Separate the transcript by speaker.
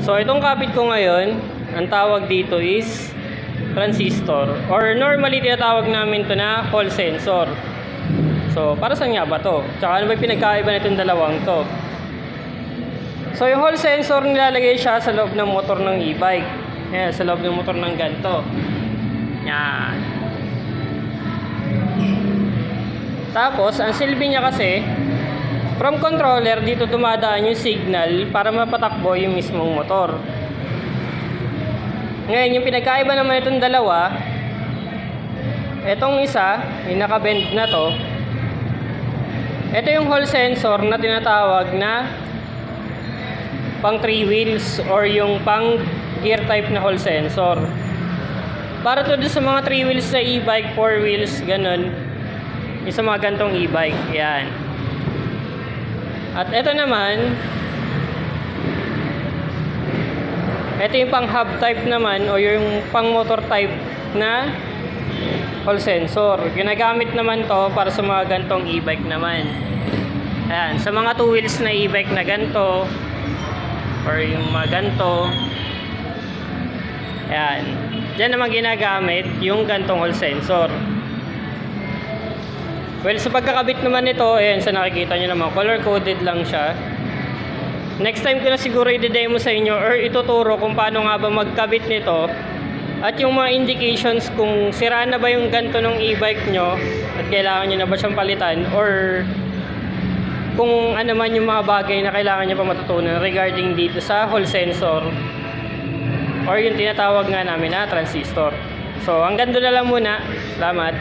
Speaker 1: So itong kapit ko ngayon, ang tawag dito is transistor, or normally tinatawag namin to na hall sensor. So para saan nga ba to? Tsaka ano ba pinagkaiba nitong dalawang to? So yung hall sensor, nilalagay siya sa loob ng motor ng e-bike. Ayan, sa loob ng motor ng ganito. Yan. Tapos ang silbi niya kasi, from controller dito dumadaan yung signal para mapatakbo yung mismong motor. Ngayon yung pinagkaiba naman itong dalawa, etong isa, yung naka-bend na to, ito yung hall sensor na tinatawag na pang 3 wheels or yung pang gear type na hall sensor. Para to sa mga 3 wheels sa e-bike, 4 wheels, ganun. Yung sa mga gantong e-bike, yan. At ito naman, ito yung pang hub type naman o yung pang motor type na hall sensor. Ginagamit naman to para sa mga gantong e-bike naman. Ayan, sa mga 2 wheels na e-bike na ganto or yung mga ganto, ayan, dyan naman ginagamit yung gantong hall sensor. Well, sa pagkakabit naman nito, ayan, sa nakikita nyo naman, color coded lang siya. Next time ko na siguro i-demo sa inyo or ituturo kung paano nga ba magkabit nito at yung mga indications kung sira na ba yung ganto ng e-bike nyo at kailangan nyo na ba siyang palitan, or kung ano man yung mga bagay na kailangan nyo pa matutunan regarding dito sa hall sensor or yung tinatawag nga namin na transistor. So hanggang doon na lang muna. Salamat.